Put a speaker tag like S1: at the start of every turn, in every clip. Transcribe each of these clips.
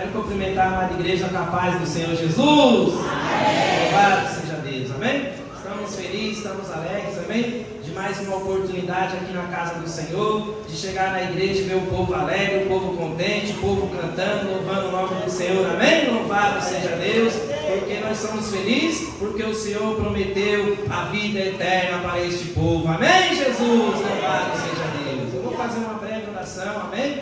S1: Quero cumprimentar a amada igreja com a paz do Senhor Jesus. Louvado seja Deus, amém? Estamos felizes, estamos alegres, amém? De mais uma oportunidade aqui na casa do Senhor, de chegar na igreja e ver o povo alegre, o povo contente, o povo cantando, louvando o nome do Senhor, amém? Louvado seja Deus, porque nós somos felizes, porque o Senhor prometeu a vida eterna para este povo, amém, Jesus? Louvado seja Deus. Eu vou fazer uma breve oração, amém?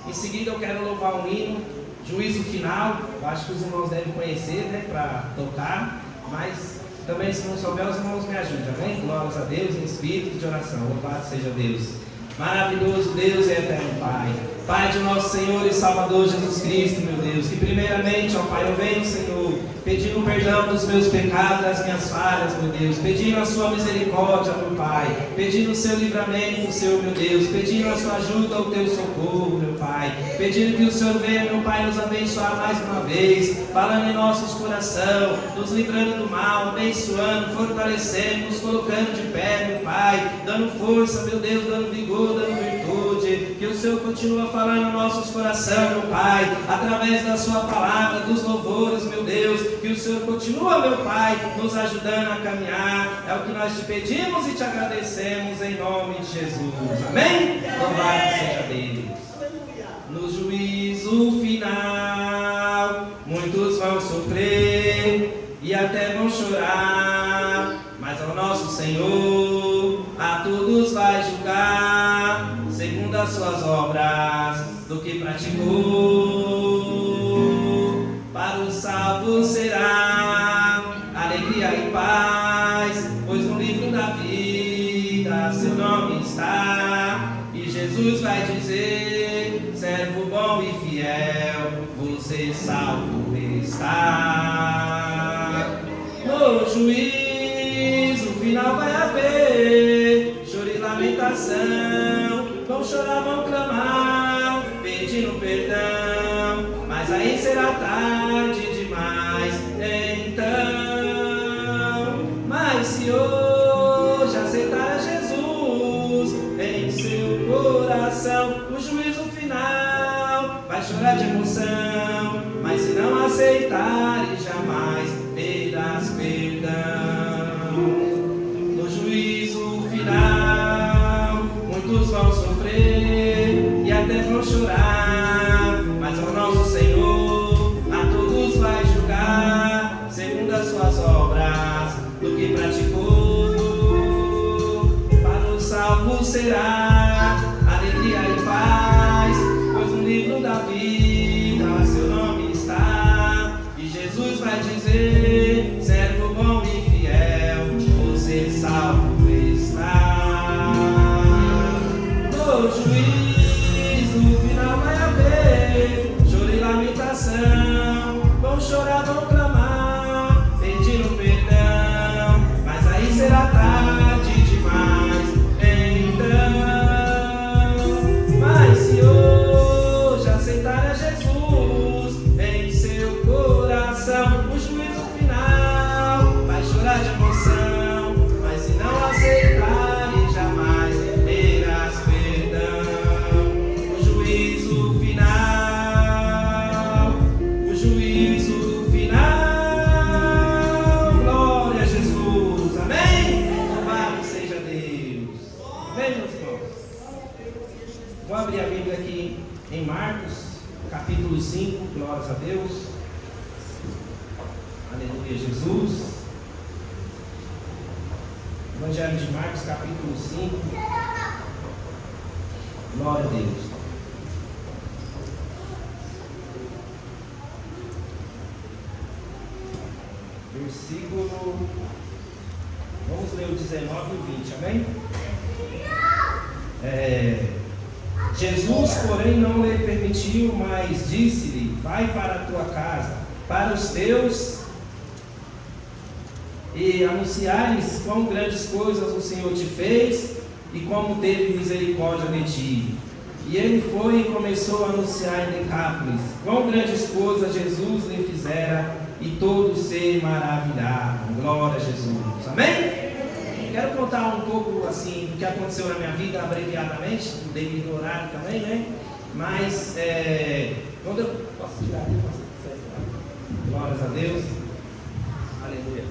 S1: Em seguida eu quero louvar um hino, Juízo Final. Eu acho que os irmãos devem conhecer, né, para tocar, mas também se não souber, os irmãos me ajudem, amém? Glórias a Deus em espírito de oração, louvado seja Deus. Maravilhoso Deus e eterno Pai, Pai de nosso Senhor e Salvador Jesus Cristo, meu Deus, que primeiramente, ó Pai, eu venho, Senhor, pedindo perdão dos meus pecados, das minhas falhas, meu Deus, pedindo a sua misericórdia, meu Pai, pedindo o seu livramento, Senhor, meu Deus, pedindo a sua ajuda, o teu socorro, meu Pai, pedindo que o Senhor venha, meu Pai, nos abençoar mais uma vez, falando em nossos corações, nos livrando do mal, abençoando, fortalecendo, nos colocando de pé, meu Pai, dando força, meu Deus, dando vigor, dando virtude, que o Senhor continua falando em nossos corações, meu Pai, através da sua palavra, dos louvores, meu Deus, que o Senhor continua, meu Pai, nos ajudando a caminhar, é o que nós te pedimos e te agradecemos em nome de Jesus, amém? Louvado seja Deus. No juízo final, muitos vão sofrer e até vão chorar, mas ao nosso Senhor a todos vai julgar, segundo as suas obras, do que praticou. Para os salvos será alegria e paz, pois no livro da vida seu nome está, e Jesus vai dizer: servo bom e fiel, você salvo está. No juízo final vai haver choro e lamentação, vão chorar, vão clamar, pedindo perdão, mas aí será tarde demais. Então, mas se hoje aceitar a Jesus em seu coração, o juízo final vai chorar de emoção, mas se não aceitar, jamais terás perdão. No juízo final, muitos vão sofrer e até vão chorar, mas ao nosso Senhor a todos vai julgar, segundo as suas obras, do que praticou. Para os salvos será alegria e paz, pois no livro da vida seu nome está, e Jesus vai dizer: servo bom e fiel, você salvo está. No juízo final vai haver choro e lamentação, vão chorar, vão clamar, pedindo perdão, mas aí será tarde demais. Então, mas se hoje aceitar a Jesus em seu coração, o juízo final vai chorar de emoção, mas se não aceitar, jamais terás perdão. O juízo final, o juízo final, glória a Jesus, amém? Louvado seja Deus, amém, meus irmãos? Vou abrir a Bíblia aqui em Marcos, capítulo 5, glórias a Deus, aleluia, Jesus. Evangelho de Marcos, capítulo 5, glória a Deus. Versículo, vamos ler o 19 e o 20, amém? Jesus, porém, não lhe permitiu, mas disse-lhe: vai para a tua casa, para os teus, e anunciares quão grandes coisas o Senhor te fez e como teve misericórdia de ti. E ele foi e começou a anunciar em Decápolis quão grandes coisas Jesus lhe fizera, e todos se maravilhavam. Glória a Jesus, amém? Quero contar um pouco assim do que aconteceu na minha vida, abreviadamente, devido ao horário também, né? Mas quando eu posso tirar aqui? Deus. Aleluia.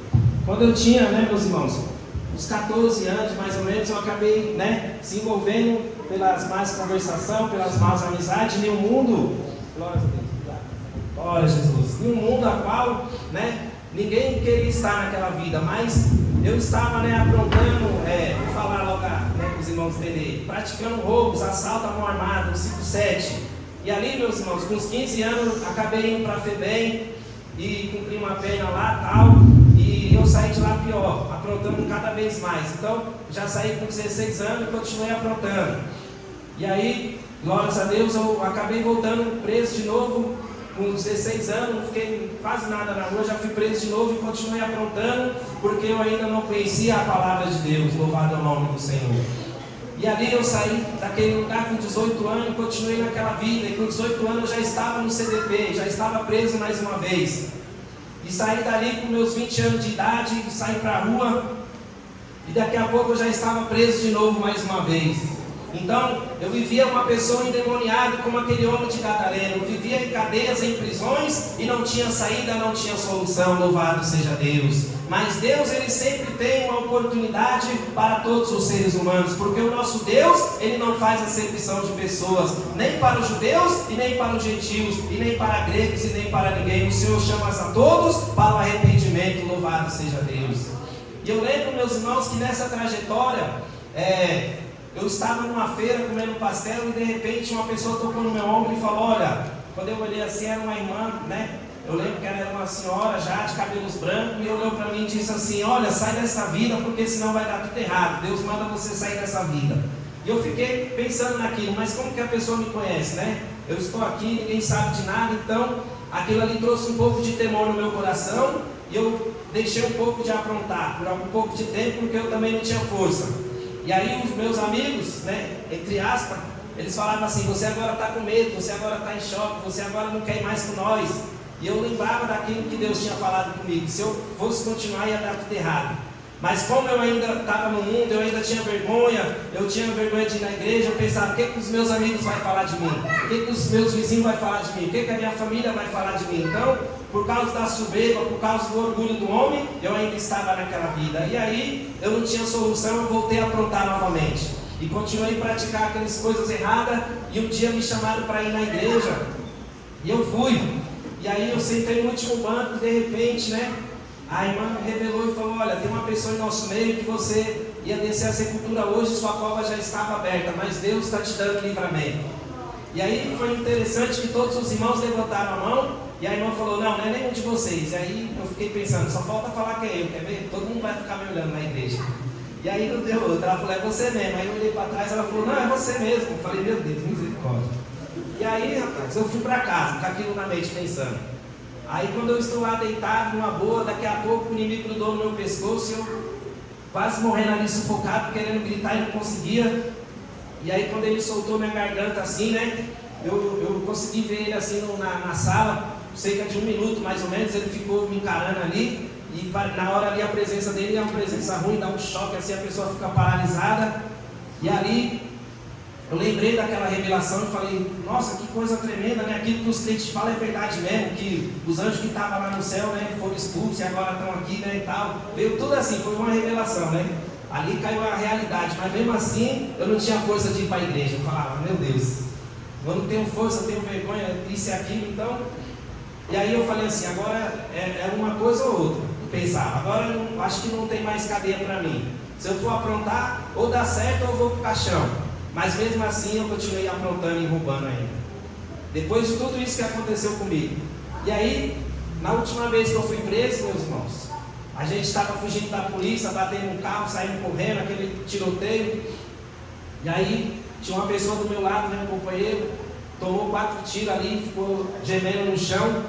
S1: Quando eu tinha, meus irmãos, uns 14 anos mais ou menos, eu acabei, se envolvendo pelas más conversações, pelas más amizades, em um mundo, glória a Deus, glória a Jesus, em um mundo a qual, ninguém queria estar naquela vida, mas eu estava, aprontando, vou falar logo, para os irmãos entenderem, praticando roubos, assalto à mão armada, 5-7, e ali, meus irmãos, com uns 15 anos, acabei indo para a FEBEM e cumpri uma pena lá, tal, e eu saí de lá pior, aprontando cada vez mais. Então, já saí com 16 anos e continuei aprontando. E aí, glórias a Deus, eu acabei voltando preso de novo, com 16 anos, não fiquei quase nada na rua, já fui preso de novo e continuei aprontando, porque eu ainda não conhecia a palavra de Deus, louvado é o nome do Senhor. E ali eu saí daquele lugar com 18 anos e continuei naquela vida, e com 18 anos eu já estava no CDP, já estava preso mais uma vez. E saí dali com meus 20 anos de idade, saí para a rua, e daqui a pouco eu já estava preso de novo mais uma vez. Então, eu vivia uma pessoa endemoniada como aquele homem de Gadareno. Eu vivia em cadeias, em prisões, e não tinha saída, não tinha solução, louvado seja Deus. Mas Deus, Ele sempre tem uma oportunidade para todos os seres humanos, porque o nosso Deus, Ele não faz acepção de pessoas, nem para os judeus, e nem para os gentios, e nem para gregos, e nem para ninguém. O Senhor chama a todos para o arrependimento, louvado seja Deus. E eu lembro, meus irmãos, que nessa trajetória, eu estava numa feira comendo pastel e de repente uma pessoa tocou no meu ombro e falou, olha, quando eu olhei assim era uma irmã, eu lembro que ela era uma senhora já de cabelos brancos e olhou para mim e disse assim, olha, sai dessa vida porque senão vai dar tudo errado, Deus manda você sair dessa vida. E eu fiquei pensando naquilo, mas como que a pessoa me conhece, Eu estou aqui, ninguém sabe de nada, então aquilo ali trouxe um pouco de temor no meu coração e eu deixei um pouco de aprontar por um pouco de tempo porque eu também não tinha força. E aí os meus amigos, entre aspas, eles falavam assim, você agora está com medo, você agora está em choque, você agora não quer ir mais com nós. E eu lembrava daquilo que Deus tinha falado comigo, se eu fosse continuar ia dar tudo errado. Mas como eu ainda estava no mundo, eu ainda tinha vergonha, eu tinha vergonha de ir na igreja, eu pensava, o que os meus amigos vão falar de mim? O que os meus vizinhos vão falar de mim? O que a minha família vai falar de mim? Então, por causa da soberba, por causa do orgulho do homem, eu ainda estava naquela vida. E aí, eu não tinha solução, eu voltei a aprontar novamente. E continuei a praticar aquelas coisas erradas, e um dia me chamaram para ir na igreja, e eu fui. E aí eu sentei no último banco, de repente, a irmã revelou e falou, olha, tem uma pessoa em nosso meio que você ia descer a sepultura hoje, sua cova já estava aberta, mas Deus está te dando livramento. E aí foi interessante que todos os irmãos levantaram a mão, e a irmã falou, não é nenhum de vocês. E aí eu fiquei pensando, só falta falar que é eu, quer ver? Todo mundo vai ficar me olhando na igreja. E aí não deu outra, ela falou, é você mesmo. Aí eu olhei para trás, ela falou, não, é você mesmo. Eu falei, meu Deus, misericórdia. E aí, rapaz, eu fui para casa, com aquilo na mente pensando. Aí quando eu estou lá deitado, numa boa, daqui a pouco o inimigo grudou no meu pescoço e eu quase morrendo ali sufocado, querendo gritar e não conseguia. E aí quando ele soltou minha garganta assim, eu consegui ver ele assim na sala, cerca de 1 minuto mais ou menos, ele ficou me encarando ali. E na hora ali a presença dele é uma presença ruim, dá um choque assim, a pessoa fica paralisada. E ali eu lembrei daquela revelação e falei, nossa, que coisa tremenda, aquilo que os crentes falam é verdade mesmo, que os anjos que estavam lá no céu, foram expulsos e agora estão aqui, e tal. Veio tudo assim, foi uma revelação, Ali caiu a realidade, mas mesmo assim eu não tinha força de ir para a igreja. Eu falava, meu Deus, eu não tenho força, eu tenho vergonha, isso e aquilo, então. E aí eu falei assim, agora é uma coisa ou outra. Eu pensava, agora eu acho que não tem mais cadeia para mim. Se eu for aprontar, ou dá certo ou eu vou para o caixão. Mas mesmo assim eu continuei aprontando e roubando ainda. Depois de tudo isso que aconteceu comigo. E aí, na última vez que eu fui preso, meus irmãos, a gente estava fugindo da polícia, batendo no carro, saindo correndo, aquele tiroteio. E aí, tinha uma pessoa do meu lado, meu companheiro, tomou 4 tiros ali, ficou gemendo no chão.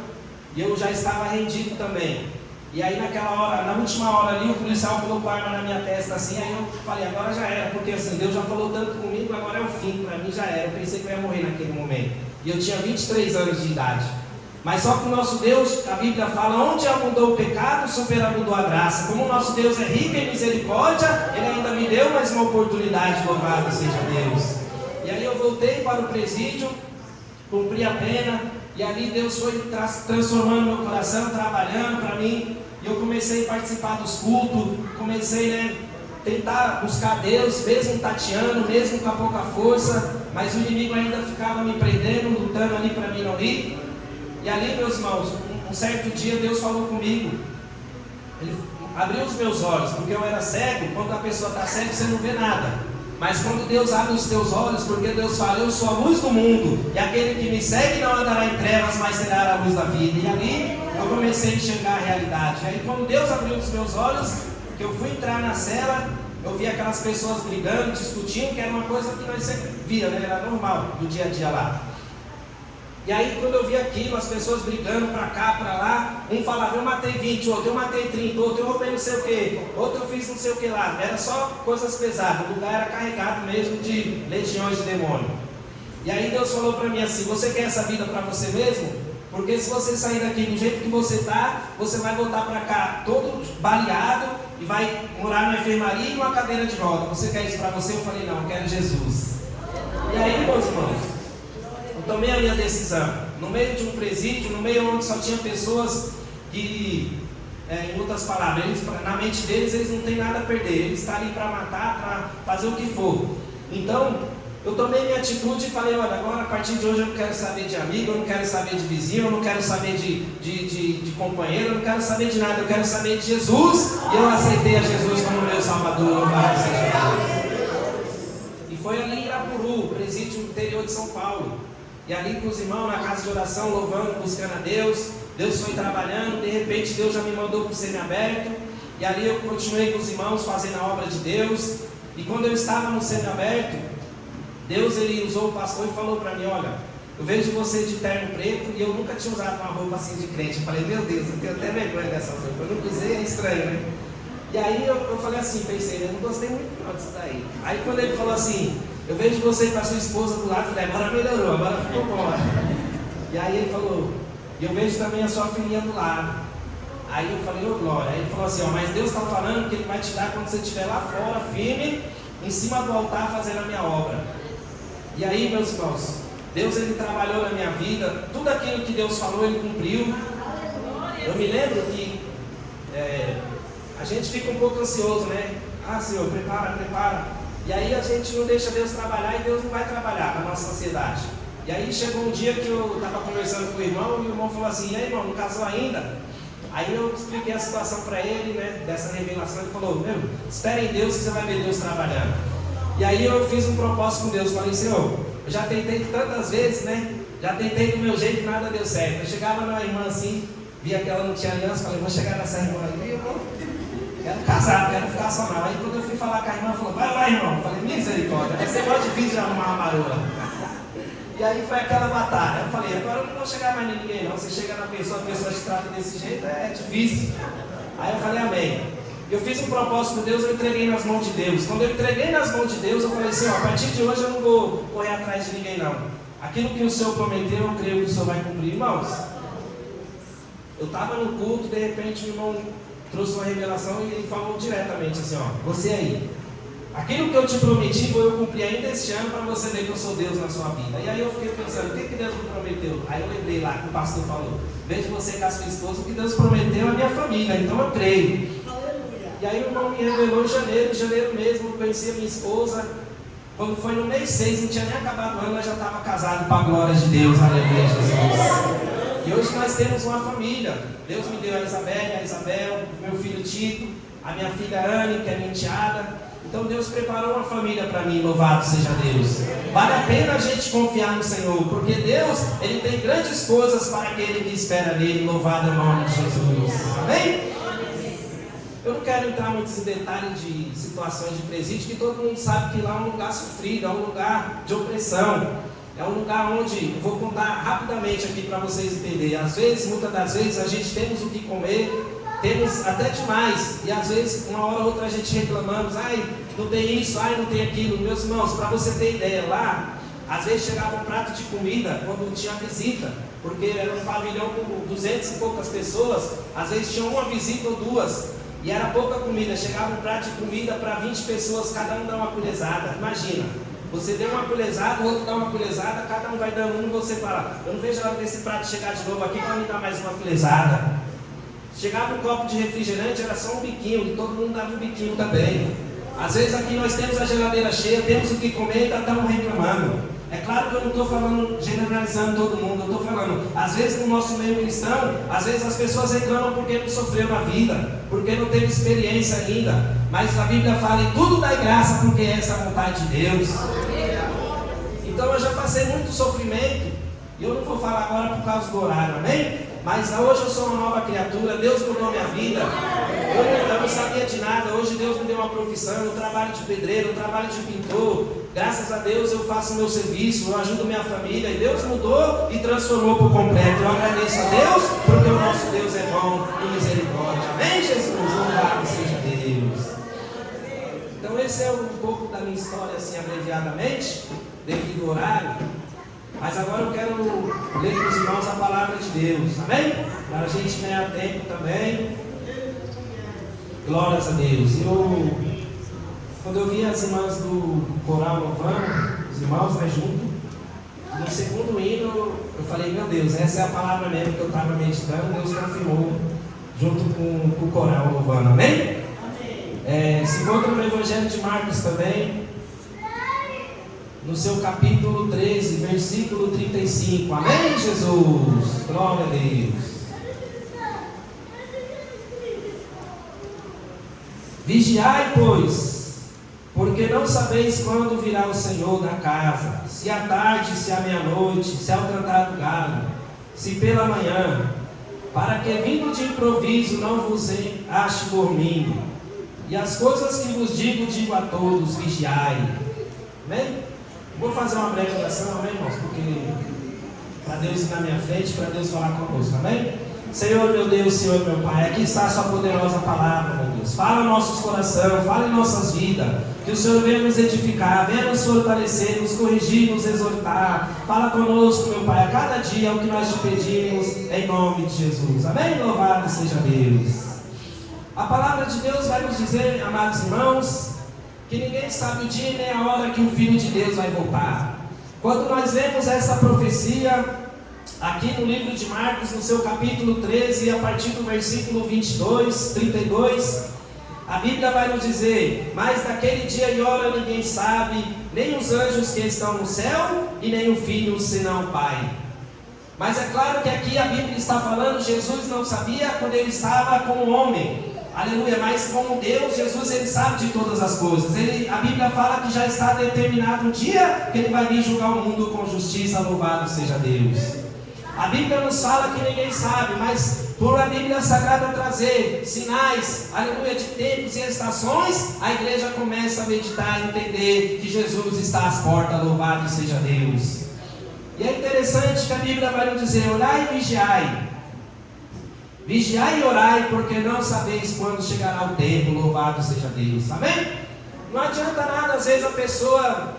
S1: E eu já estava rendido também. E aí naquela hora, na última hora ali, o policial colocou a arma na minha testa assim, aí eu falei, agora já era, porque assim, Deus já falou tanto comigo, agora é o fim, para mim já era. Eu pensei que eu ia morrer naquele momento. E eu tinha 23 anos de idade. Mas só que o nosso Deus, a Bíblia fala, onde abundou o pecado, superabundou a graça. Como o nosso Deus é rico em misericórdia, Ele ainda me deu mais uma oportunidade, louvado seja Deus. E aí eu voltei para o presídio, cumpri a pena, E ali Deus foi transformando meu coração, trabalhando para mim. E eu comecei a participar dos cultos, comecei, tentar buscar Deus, mesmo tateando, mesmo com a pouca força, mas o inimigo ainda ficava me prendendo, lutando ali para mim não ir. E ali, meus irmãos, um certo dia Deus falou comigo. Ele abriu os meus olhos, porque eu era cego. Quando a pessoa está cega, você não vê nada. Mas quando Deus abre os teus olhos, porque Deus fala, eu sou a luz do mundo, e aquele que me segue não andará em trevas, mas será a luz da vida. E ali eu comecei a enxergar a realidade. Aí quando Deus abriu os meus olhos, que eu fui entrar na cela, eu vi aquelas pessoas brigando, discutindo, que era uma coisa que nós sempre via, era normal do dia a dia lá. E aí quando eu vi aquilo, as pessoas brigando para cá, para lá, um falava, eu matei 20, outro eu matei 30, outro eu roubei não sei o que, outro eu fiz não sei o que lá. Era só coisas pesadas, o lugar era carregado mesmo de legiões de demônio. E aí Deus falou para mim assim, você quer essa vida para você mesmo? Porque se você sair daqui do jeito que você está, você vai voltar para cá todo baleado e vai morar na enfermaria e numa cadeira de roda. Você quer isso para você? Eu falei, não, eu quero Jesus. E aí, meus irmãos, eu tomei a minha decisão, no meio de um presídio, no meio onde só tinha pessoas que, em outras palavras, na mente deles, eles não têm nada a perder, eles estão ali para matar, para fazer o que for. Então, eu tomei minha atitude e falei, olha, agora a partir de hoje eu não quero saber de amigo, eu não quero saber de vizinho, eu não quero saber de companheiro, eu não quero saber de nada, eu quero saber de Jesus. E eu aceitei a Jesus como meu Salvador, louvado seja Deus. E foi ali em Irapuru, presídio no interior de São Paulo. E ali com os irmãos na casa de oração, louvando, buscando a Deus. Deus foi trabalhando, de repente Deus já me mandou para o semiaberto. E ali eu continuei com os irmãos fazendo a obra de Deus. E quando eu estava no semiaberto, Deus ele usou o pastor e falou para mim, olha, eu vejo você de terno preto e eu nunca tinha usado uma roupa assim de crente. Eu falei, meu Deus, eu tenho até vergonha dessa roupa, eu nunca usei, é estranho, né? E aí eu falei assim, pensei, eu não gostei muito não disso daí. Aí quando ele falou assim, eu vejo você com a sua esposa do lado, eu falei, agora melhorou, agora ficou bom. E aí ele falou, e eu vejo também a sua filhinha do lado. Aí eu falei, ô glória. Aí ele falou assim, ó, mas Deus está falando que Ele vai te dar quando você estiver lá fora, firme, em cima do altar, fazendo a minha obra. E aí, meus irmãos, Deus ele trabalhou na minha vida, tudo aquilo que Deus falou, Ele cumpriu. Eu me lembro que a gente fica um pouco ansioso, né? Ah, Senhor, prepara. E aí a gente não deixa Deus trabalhar e Deus não vai trabalhar na nossa ansiedade. E aí chegou um dia que eu estava conversando com o irmão e o irmão falou assim, e aí irmão, não casou ainda? Aí eu expliquei a situação para ele, dessa revelação, ele falou, meu, espera em Deus que você vai ver Deus trabalhando. E aí eu fiz um propósito com Deus, falei, Senhor, eu já tentei tantas vezes, já tentei do meu jeito e nada deu certo. Eu chegava numa irmã assim, via que ela não tinha aliança, falei, vou chegar nessa irmã aí, eu quero casar, não quero ficar só não. Aí quando eu fui falar com a irmã, ela falou, vai lá irmão, eu falei, misericórdia, esse negócio difícil de arrumar uma marula. E aí foi aquela batalha. Eu falei, agora eu não vou chegar mais em ninguém não. Você chega na pessoa, a pessoa te trata desse jeito, é difícil. Aí eu falei, amém. Eu fiz um propósito com Deus, eu entreguei nas mãos de Deus. Quando eu entreguei nas mãos de Deus, eu falei assim, ó, a partir de hoje eu não vou correr atrás de ninguém não. Aquilo que o Senhor prometeu, eu creio que o Senhor vai cumprir. Irmãos, eu estava no culto, de repente o irmão trouxe uma revelação e ele falou diretamente assim, ó, você aí. Aquilo que eu te prometi, vou eu cumprir ainda este ano para você ver que eu sou Deus na sua vida. E aí eu fiquei pensando, o que Deus me prometeu? Aí eu lembrei lá que o pastor falou, vejo você com a sua esposa, o que Deus prometeu é a minha família, então eu creio. E aí o irmão me revelou em janeiro mesmo, eu conheci a minha esposa. Quando foi no mês 6, não tinha nem acabado o ano, nós já estava casados para a glória de Deus, aleluia, Jesus. E hoje nós temos uma família. Deus me deu a Isabel, meu filho Tito, a minha filha Anne, que é minha enteada. Então Deus preparou uma família para mim, louvado seja Deus. Vale a pena a gente confiar no Senhor, porque Deus, Ele tem grandes coisas para aquele que espera nele, louvado é o nome de Jesus. Amém? Eu não quero entrar muito em detalhes de situações de presídio, que todo mundo sabe que lá é um lugar sofrido, é um lugar de opressão. É um lugar onde, eu vou contar rapidamente aqui para vocês entenderem. Às vezes, muitas das vezes, a gente temos o que comer, temos até demais, e às vezes, uma hora ou outra, a gente reclamamos, ai, não tem isso, ai, não tem aquilo. Meus irmãos, para você ter ideia, lá, às vezes chegava um prato de comida quando tinha visita, porque era um pavilhão com 200 e poucas pessoas, às vezes tinha uma visita ou duas, e era pouca comida, chegava um prato de comida para 20 pessoas, cada um dá uma colherzada, imagina. Você deu uma colherzada, o outro dá uma colherzada, cada um vai dando um e você fala, eu não vejo a hora desse prato chegar de novo aqui para me dar mais uma colherzada. Chegava um copo de refrigerante, era só um biquinho, e todo mundo dava um biquinho também. Às vezes aqui nós temos a geladeira cheia, temos o que comer e ainda estamos reclamando. É claro que eu não estou falando, generalizando todo mundo, eu estou falando, às vezes no nosso meio cristão, às vezes as pessoas reclamam porque não sofreu na vida, porque não teve experiência ainda, mas a Bíblia fala, em tudo dai graça, porque essa é a vontade de Deus. Então eu já passei muito sofrimento, e eu não vou falar agora por causa do horário, amém? Mas hoje eu sou uma nova criatura, Deus mudou minha vida, eu não sabia de nada, hoje Deus me deu uma profissão, eu trabalho de pedreiro, eu trabalho de pintor, graças a Deus eu faço o meu serviço, eu ajudo minha família, e Deus mudou e transformou por completo. Eu agradeço a Deus, porque o nosso Deus é bom e misericórdia, amém Jesus? Louvado seja Deus. Então esse é um pouco da minha história assim abreviadamente, devido ao horário. Mas agora eu quero ler para os irmãos a palavra de Deus, amém? Para a gente ganhar tempo também. Glórias a Deus. Quando eu vi as irmãs do coral louvando, os irmãos junto, no segundo hino, eu falei, meu Deus, essa é a palavra mesmo que eu estava meditando, Deus confirmou, junto com o coral louvando, amém? Se encontra no Evangelho de Marcos também, no seu capítulo 13, versículo 35. Amém, Jesus? Glória a Deus. Vigiai, pois, porque não sabeis quando virá o Senhor da casa, se à tarde, se à meia-noite, se ao cantar do galo, se pela manhã, para que vindo de improviso não vos ache dormindo. E as coisas que vos digo a todos, vigiai. Amém? Vou fazer uma breve oração, amém, irmãos? Porque para Deus ir na minha frente, para Deus falar conosco, amém? Senhor meu Deus, Senhor meu Pai, aqui está a sua poderosa palavra, meu Deus. Fala em nossos corações, fala em nossas vidas. Que o Senhor venha nos edificar, venha nos fortalecer, nos corrigir, nos exortar. Fala conosco, meu Pai, a cada dia é o que nós te pedimos, em nome de Jesus. Amém? Louvado seja Deus. A palavra de Deus vai nos dizer, amados irmãos, que ninguém sabe o dia nem a hora que o Filho de Deus vai voltar. Quando nós vemos essa profecia aqui no livro de Marcos, no seu capítulo 13, a partir do versículo 32, a Bíblia vai nos dizer, mas naquele dia e hora ninguém sabe, nem os anjos que estão no céu, e nem o Filho, senão o Pai. Mas é claro que aqui a Bíblia está falando, Jesus não sabia quando ele estava como homem. Aleluia, mas como Deus, Jesus, ele sabe de todas as coisas. A Bíblia fala que já está determinado um dia que ele vai vir julgar o mundo com justiça, louvado seja Deus. A Bíblia nos fala que ninguém sabe, mas por a Bíblia Sagrada trazer sinais, aleluia, de tempos e estações, a igreja começa a meditar e entender que Jesus está às portas, louvado seja Deus. E é interessante que a Bíblia vai nos dizer, orai e vigiai. Vigiai e orai, porque não sabeis quando chegará o tempo, louvado seja Deus, amém? Não adianta nada, às vezes a pessoa,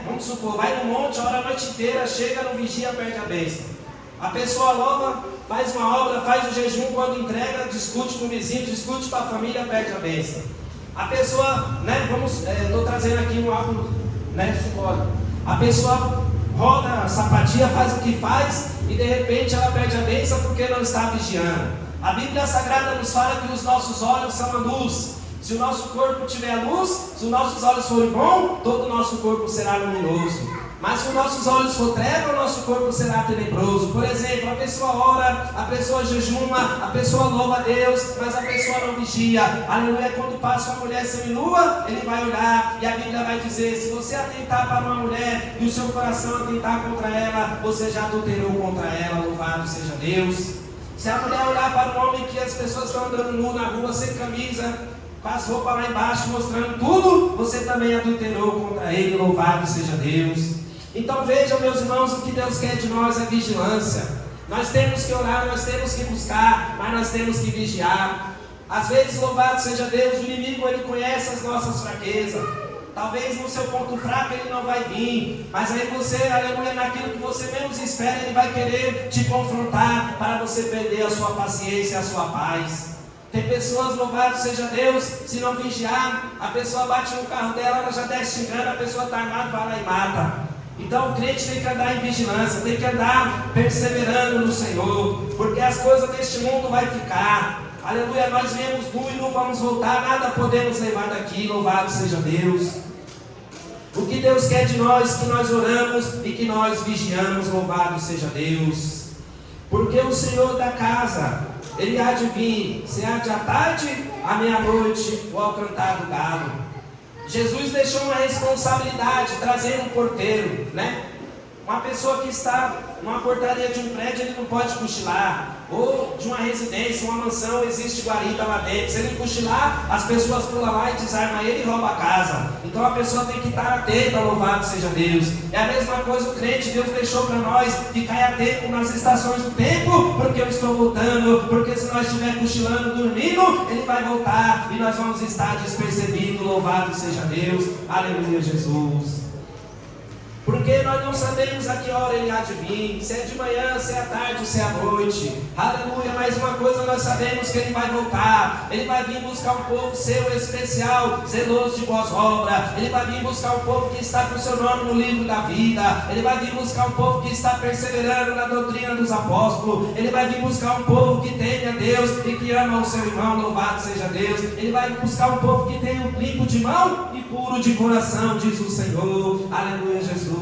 S1: vamos supor, vai no monte, ora a noite inteira, chega, não vigia, perde a bênção. A pessoa louva, faz uma obra, faz o jejum, quando entrega, discute com o vizinho, discute com a família, perde a bênção. A pessoa, estou trazendo aqui um algo, simbólico. A pessoa roda a sapatia, faz o que faz, e de repente ela perde a bênção porque não está vigiando. A Bíblia Sagrada nos fala que os nossos olhos são a luz. Se o nosso corpo tiver luz, se os nossos olhos forem bons, todo o nosso corpo será luminoso. Mas se os nossos olhos for treva, o nosso corpo será tenebroso. Por exemplo, a pessoa ora, a pessoa jejuma, a pessoa louva a Deus, mas a pessoa não vigia. Aleluia, quando passa uma mulher seminua, ele vai olhar, e a Bíblia vai dizer, se você atentar para uma mulher, e o seu coração atentar contra ela, você já adulterou contra ela, louvado seja Deus. Se a mulher olhar para um homem que as pessoas estão andando nu na rua, sem camisa, com as roupas lá embaixo, mostrando tudo, você também adulterou contra ele, louvado seja Deus. Então vejam, meus irmãos, o que Deus quer de nós é vigilância. Nós temos que orar, nós temos que buscar, mas nós temos que vigiar. Às vezes, louvado seja Deus, o inimigo ele conhece as nossas fraquezas. Talvez no seu ponto fraco ele não vai vir, mas aí você, aleluia, naquilo que você menos espera, ele vai querer te confrontar para você perder a sua paciência, a sua paz. Tem pessoas, louvado seja Deus, se não vigiar, a pessoa bate no carro dela, ela já desce xingando, a pessoa está armada, vai lá e mata. Então o crente tem que andar em vigilância, tem que andar perseverando no Senhor, porque as coisas deste mundo vai ficar. Aleluia, nós viemos nu e não vamos voltar, nada podemos levar daqui, louvado seja Deus. O que Deus quer de nós, que nós oramos e que nós vigiamos, louvado seja Deus. Porque o Senhor da casa, Ele há de vir, se há de à tarde, à meia-noite ou ao cantar do galo. Jesus deixou uma responsabilidade, trazendo um porteiro, né? Uma pessoa que está numa portaria de um prédio, ele não pode cochilar. Ou de uma residência, uma mansão, existe guarita lá dentro. Se ele cochilar, as pessoas pulam lá e desarmam ele e roubam a casa. Então a pessoa tem que estar atenta, louvado seja Deus. É a mesma coisa o crente, Deus deixou para nós ficar atento nas estações do tempo, porque eu estou voltando, porque se nós estivermos cochilando, dormindo, Ele vai voltar e nós vamos estar despercebidos, louvado seja Deus. Aleluia, Jesus. Porque nós não sabemos a que hora Ele há de vir, se é de manhã, se é à tarde, se é à noite. Aleluia, mas uma coisa nós sabemos, que Ele vai voltar. Ele vai vir buscar um povo seu especial, zeloso de boas obras. Ele vai vir buscar um povo que está com o seu nome no livro da vida. Ele vai vir buscar um povo que está perseverando na doutrina dos apóstolos. Ele vai vir buscar um povo que teme a Deus e que ama o seu irmão, louvado seja Deus. Ele vai buscar um povo que tem um limpo de mão e puro de coração, diz o Senhor. Aleluia, Jesus.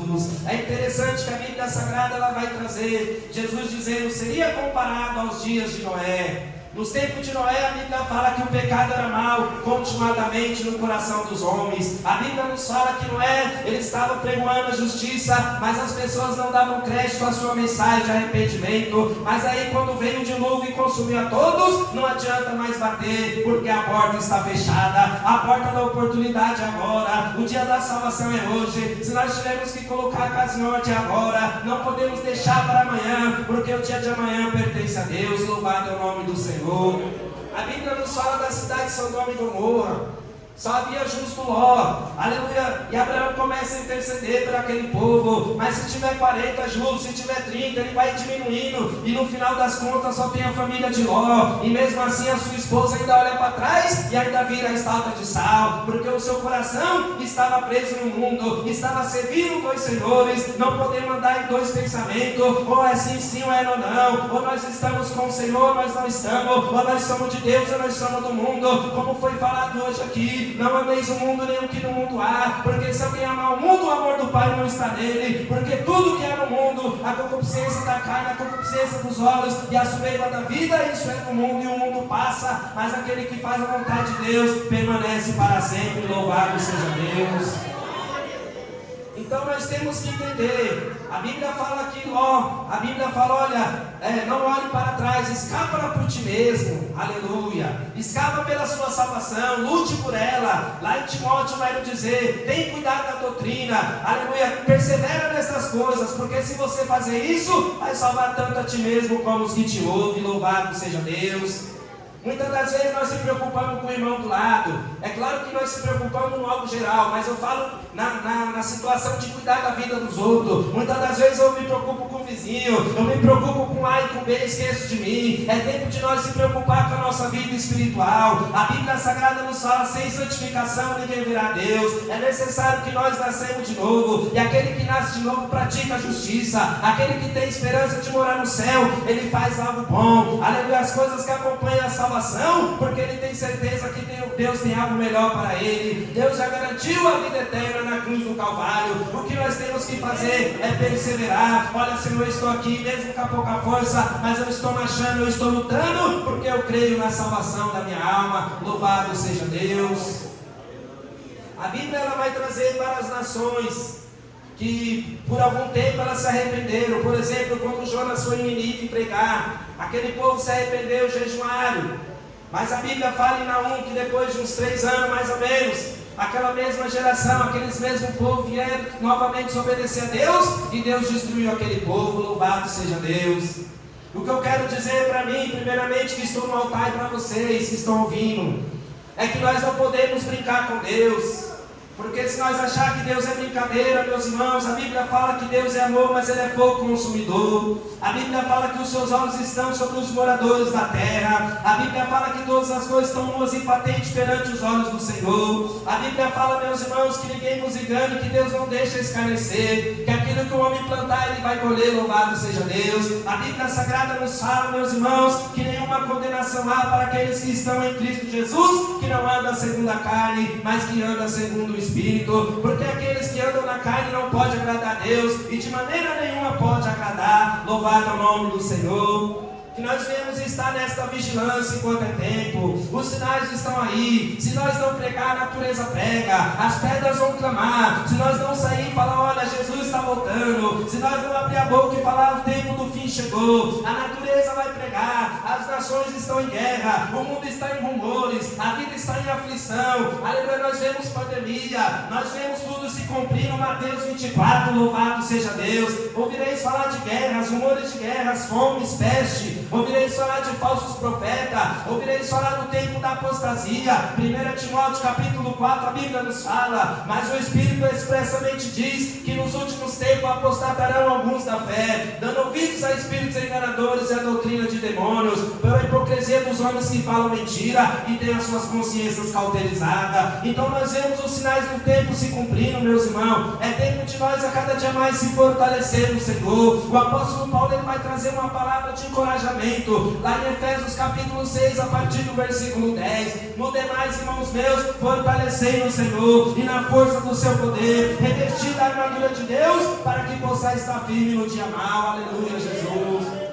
S1: É interessante que a Bíblia Sagrada ela vai trazer Jesus dizendo, seria comparado aos dias de Noé. Nos tempos de Noé, a Bíblia fala que o pecado era mal continuadamente no coração dos homens. A Bíblia nos fala que Noé, ele estava pregoando a justiça, mas as pessoas não davam crédito à sua mensagem de arrependimento. Mas aí quando veio o dilúvio e consumiu a todos, não adianta mais bater, porque a porta está fechada. A porta da oportunidade é agora. O dia da salvação é hoje. Se nós tivermos que colocar a casa em ordem agora, não podemos deixar para amanhã, porque o dia de amanhã pertence a Deus. Louvado é o nome do Senhor. A Bíblia nos fala da cidade de Sodoma e Gomorra. Só havia justo Ló, aleluia, e Abraão começa a interceder por aquele povo, mas se tiver 40 justos, se tiver 30, ele vai diminuindo, e no final das contas só tem a família de Ló, e mesmo assim a sua esposa ainda olha para trás, e ainda vira a estátua de sal, porque o seu coração estava preso no mundo, estava servindo dois senhores, não podemos andar em dois pensamentos, ou é sim ou é não, ou nós estamos com o Senhor, ou nós não estamos, ou nós somos de Deus, ou nós somos do mundo, como foi falado hoje aqui. Não ameis o mundo nem o que no mundo há, porque se alguém amar o mundo, o amor do Pai não está nele, porque tudo que é no mundo, a concupiscência da carne, a concupiscência dos olhos e a soberba da vida, isso é no mundo e o mundo passa, mas aquele que faz a vontade de Deus permanece para sempre, louvado seja Deus. Então nós temos que entender, a Bíblia fala aqui, a Bíblia fala, olha, não olhe para trás, escapa por ti mesmo, aleluia, escapa pela sua salvação, lute por ela. Lá em Timóteo vai nos dizer, tem cuidado da doutrina, aleluia, persevera nessas coisas, porque se você fazer isso, vai salvar tanto a ti mesmo como os que te ouvem, louvado seja Deus. Muitas das vezes nós se preocupamos com o irmão do lado. É claro que nós se preocupamos no algo geral, mas eu falo na situação de cuidar da vida dos outros. Muitas das vezes eu me preocupo com o vizinho, eu me preocupo com A e com B, esqueço de mim. É tempo de nós se preocupar com a nossa vida espiritual. A Bíblia Sagrada nos fala, sem santificação ninguém verá a Deus. É necessário que nós nascemos de novo, e aquele que nasce de novo pratica a justiça. Aquele que tem esperança de morar no céu, ele faz algo bom. Aleluia, as coisas que acompanham a salvação, porque ele tem certeza que Deus tem algo melhor para ele. Deus já garantiu a vida eterna na cruz do Calvário. O que nós temos que fazer é perseverar. Olha, Senhor, eu estou aqui mesmo com a pouca força, mas eu estou marchando, eu estou lutando, porque eu creio na salvação da minha alma. Louvado seja Deus. A Bíblia ela vai trazer várias nações que por algum tempo elas se arrependeram. Por exemplo, quando Jonas foi em Nínive pregar, aquele povo se arrependeu, jejuaram. Mas a Bíblia fala em Naum que depois de uns 3 anos mais ou menos, aquela mesma geração, aqueles mesmos povos vieram novamente desobedecer a Deus, e Deus destruiu aquele povo. Louvado seja Deus. O que eu quero dizer para mim, primeiramente, que estou no altar, e para vocês que estão ouvindo, é que nós não podemos brincar com Deus. Porque se nós achar que Deus é brincadeira, meus irmãos, a Bíblia fala que Deus é amor, mas Ele é fogo consumidor. A Bíblia fala que os seus olhos estão sobre os moradores da terra. A Bíblia fala que todas as coisas estão nuas e patentes perante os olhos do Senhor. A Bíblia fala, meus irmãos, que ninguém vos engane, que Deus não deixa escarnecer, que aquilo que o homem plantar, ele vai colher, louvado seja Deus. A Bíblia Sagrada nos fala, meus irmãos, que nenhuma condenação há para aqueles que estão em Cristo Jesus, que não andam segundo a carne, mas que andam segundo o Espírito, porque aqueles que andam na carne não podem agradar a Deus, e de maneira nenhuma pode agradar. Louvado é o nome do Senhor. Que nós venhamos estar nesta vigilância enquanto é tempo. Os sinais estão aí. Se nós não pregar, a natureza prega. As pedras vão clamar. Se nós não sair e falar, olha, Jesus está voltando. Se nós não abrir a boca e falar, o tempo do fim chegou, a natureza vai pregar. As nações estão em guerra. O mundo está em rumores. A vida está em aflição. Aleluia, nós vemos pandemia. Nós vemos tudo se cumprir no Mateus 24. Louvado seja Deus. Ouvireis falar de guerras, rumores de guerras, fomes, peste. Ouvireis falar de falsos profetas, ouvireis falar do tempo da apostasia. 1 Timóteo capítulo 4, a Bíblia nos fala, mas o Espírito expressamente diz que nos últimos tempos apostatarão alguns da fé, dando ouvidos a espíritos enganadores e a doutrina de demônios, pela hipocrisia dos homens que falam mentira e têm as suas consciências cauterizadas. Então nós vemos os sinais do tempo se cumprindo, meus irmãos. É tempo de nós a cada dia mais se fortalecer no Senhor. O apóstolo Paulo, ele vai trazer uma palavra de encorajamento lá em Efésios capítulo 6, a partir do versículo 10. No demais, irmãos meus, fortalecei no Senhor e na força do seu poder, revestida a armadura de Deus, para que possais estar firme no dia mau. Aleluia, Jesus.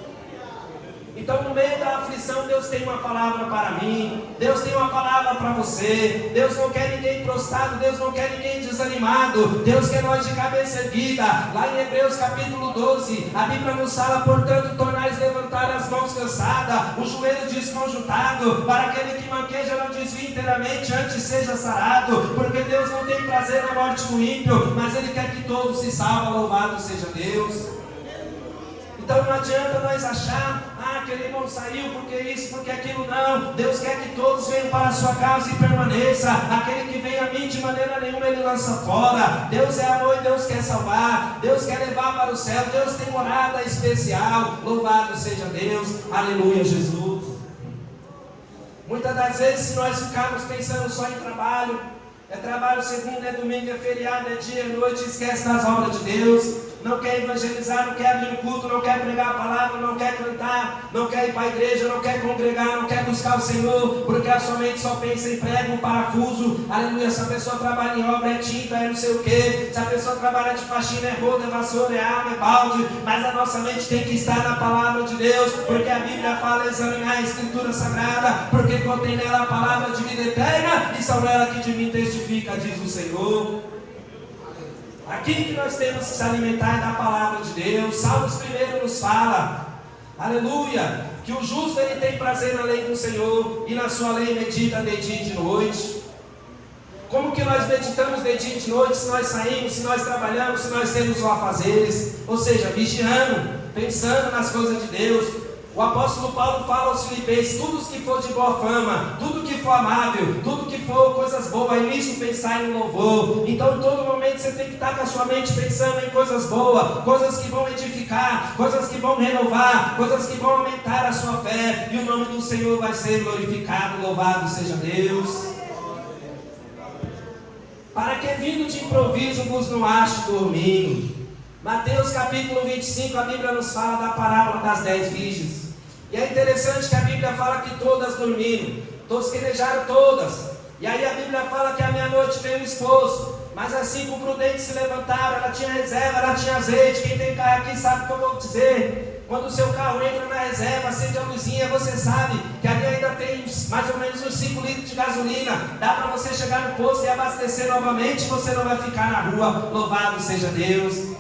S1: Então, no meio da aflição, Deus tem uma palavra para mim, Deus tem uma palavra para você. Deus não quer ninguém prostrado, Deus não quer ninguém desanimado, Deus quer nós de cabeça erguida. Lá em Hebreus capítulo 12, a Bíblia nos fala, portanto, tornais levantar as mãos cansadas, o joelho desconjuntado, para aquele que manqueja não desvie inteiramente, antes seja sarado, porque Deus não tem prazer na morte do ímpio, mas Ele quer que todos se salvem. Louvado seja Deus. Então não adianta nós achar, aquele irmão saiu porque isso, porque aquilo. Não, Deus quer que todos venham para a sua casa e permaneça. Aquele que vem a mim, de maneira nenhuma Ele lança fora. Deus é amor e Deus quer salvar, Deus quer levar para o céu, Deus tem morada especial. Louvado seja Deus, aleluia, Jesus. Muitas das vezes, se nós ficarmos pensando só em trabalho, é trabalho segunda, é domingo, é feriado, é dia, é noite, esquece das obras de Deus. Não quer evangelizar, não quer abrir um culto, não quer pregar a palavra, não quer cantar, não quer ir para a igreja, não quer congregar, não quer buscar o Senhor, porque a sua mente só pensa em prego, parafuso. Aleluia, se a pessoa trabalha em obra, é tinta, é não sei o que. Se a pessoa trabalha de faxina, é roda, é vassoura, é arma, é balde. Mas a nossa mente tem que estar na palavra de Deus, porque a Bíblia fala examinar a Escritura Sagrada, porque contém nela a palavra de vida eterna, e são ela que de mim testifica, diz o Senhor. Aquilo que nós temos que se alimentar é da palavra de Deus. Salmos 1 nos fala, aleluia, que o justo ele tem prazer na lei do Senhor, e na sua lei medita de dia e de noite. Como que nós meditamos de dia e de noite? Se nós saímos, se nós trabalhamos, se nós temos afazeres, ou seja, vigiando, pensando nas coisas de Deus. O apóstolo Paulo fala aos Filipenses, tudo que for de boa fama, tudo que for amável, tudo que for coisas boas, e nisso pensar em louvor. Então em todo momento você tem que estar com a sua mente pensando em coisas boas, coisas que vão edificar, coisas que vão renovar, coisas que vão aumentar a sua fé, e o nome do Senhor vai ser glorificado. Louvado seja Deus. Para que vindo de improviso vos não ache dormindo. Mateus capítulo 25, a Bíblia nos fala da parábola das 10 virgens. E é interessante que a Bíblia fala que todas dormiram, tosquenejaram todas. E aí a Bíblia fala que à meia-noite veio o esposo, mas as 5 prudentes se levantaram, ela tinha reserva, ela tinha azeite. Quem tem carro aqui sabe o que eu vou dizer. Quando o seu carro entra na reserva, acende a luzinha, você sabe que ali ainda tem mais ou menos uns 5 litros de gasolina. Dá para você chegar no posto e abastecer novamente, você não vai ficar na rua. Louvado seja Deus.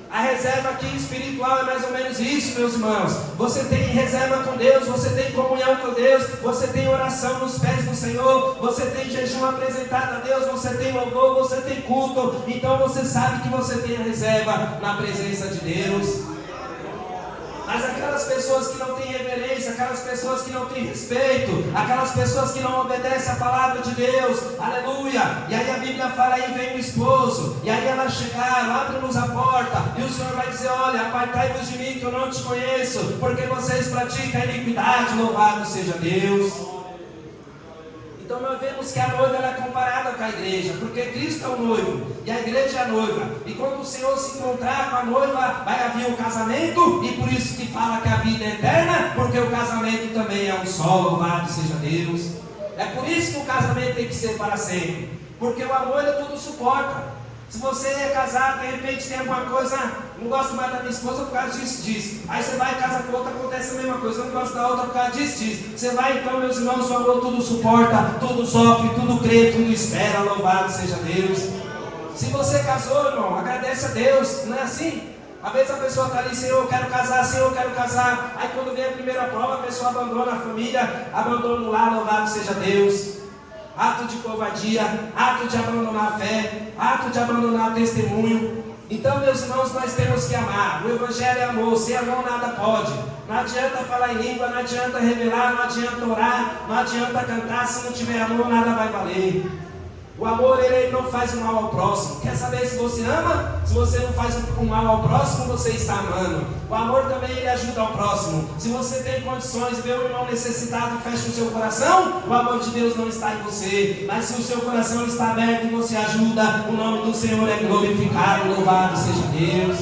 S1: A reserva aqui espiritual é mais ou menos isso, meus irmãos. Você tem reserva com Deus, você tem comunhão com Deus, você tem oração nos pés do Senhor, você tem jejum apresentado a Deus, você tem louvor, você tem culto. Então você sabe que você tem a reserva na presença de Deus. Mas aquelas pessoas que não têm reverência, aquelas pessoas que não têm respeito, aquelas pessoas que não obedecem a palavra de Deus, aleluia. E aí a Bíblia fala, aí vem o esposo, e aí elas chegaram, abre-nos a porta, e o Senhor vai dizer, olha, apartai-vos de mim que eu não te conheço, porque vocês praticam a iniquidade, louvado seja Deus. Então nós vemos que a noiva ela é comparada com a igreja, porque Cristo é o noivo e a igreja é a noiva. E quando o Senhor se encontrar com a noiva, vai haver um casamento, e por isso que fala que a vida é eterna, porque o casamento também é um só, louvado seja Deus. É por isso que o casamento tem que ser para sempre, porque o amor ele tudo suporta. Se você é casado, de repente tem alguma coisa, não gosto mais da minha esposa por causa disso. Aí você vai em casa com outra, acontece a mesma coisa, eu não gosto da outra por causa disso. Você vai então, meus irmãos, o amor tudo suporta, tudo sofre, tudo crê, tudo espera, louvado seja Deus. Se você casou, irmão, agradece a Deus, não é assim? Às vezes a pessoa está ali, Senhor, eu quero casar, Senhor, eu quero casar. Aí quando vem a primeira prova, a pessoa abandona a família, abandona o lar, louvado seja Deus. Ato de covardia, ato de abandonar a fé, ato de abandonar o testemunho. Então, meus irmãos, nós temos que amar. O Evangelho é amor, sem amor nada pode. Não adianta falar em língua, não adianta revelar, não adianta orar, não adianta cantar. Se não tiver amor, nada vai valer. O amor, ele não faz o mal ao próximo. Quer saber se você ama? Se você não faz o mal ao próximo, você está amando. O amor também, ele ajuda ao próximo. Se você tem condições de ver o irmão necessitado e fecha o seu coração, o amor de Deus não está em você. Mas se o seu coração está aberto e você ajuda, o nome do Senhor é glorificado, louvado seja Deus.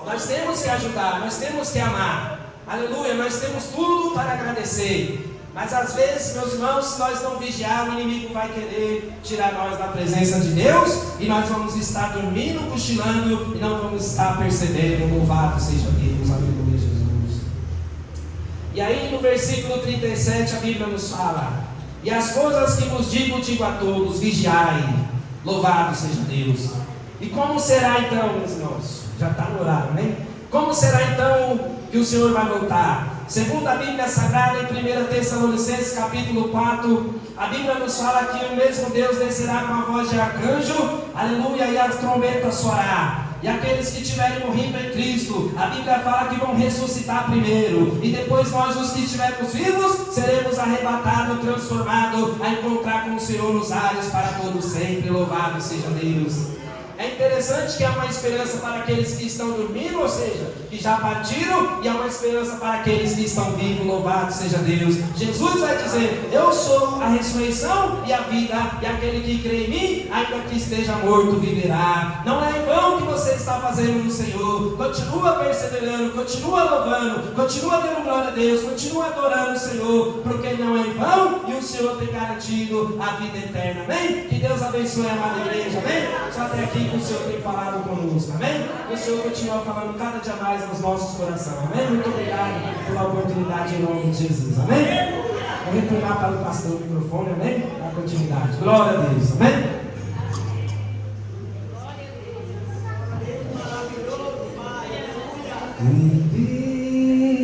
S1: Nós temos que ajudar, nós temos que amar. Aleluia, nós temos tudo para agradecer. Mas às vezes, meus irmãos, se nós não vigiarmos, o inimigo vai querer tirar nós da presença de Deus, e nós vamos estar dormindo, cochilando, e não vamos estar percebendo. Louvado seja Deus, aleluia, Jesus. E aí no versículo 37 a Bíblia nos fala: e as coisas que vos digo a todos, vigiai, louvado seja Deus. E como será então, meus irmãos? Já está no horário, né? Como será então que o Senhor vai voltar? Segundo a Bíblia Sagrada, em 1 Tessalonicenses capítulo 4, a Bíblia nos fala que o mesmo Deus descerá com a voz de arcanjo, aleluia, e a trombeta soará. E aqueles que tiverem morrido em Cristo, a Bíblia fala que vão ressuscitar primeiro, e depois nós, os que estivermos vivos, seremos arrebatados, transformados, a encontrar com o Senhor nos ares para todos sempre, louvado seja Deus. É interessante que há uma esperança para aqueles que estão dormindo, ou seja, que já partiram, e há uma esperança para aqueles que estão vivos, louvado seja Deus. Jesus vai dizer: eu sou a ressurreição e a vida, e aquele que crê em mim, ainda que esteja morto, viverá. Não é em vão que você está fazendo no Senhor. Continua perseverando, continua louvando, continua dando glória a Deus, continua adorando o Senhor, porque não é em vão, e o Senhor tem garantido a vida eterna, amém? Que Deus abençoe a amada igreja, amém? Só até aqui que o Senhor tem falado conosco, amém? Que o Senhor continua falando cada dia mais aos nossos corações, amém? Muito obrigado pela oportunidade em nome de Jesus, amém? Vou retornar para o pastor o microfone, amém? Para a continuidade, glória a Deus, amém?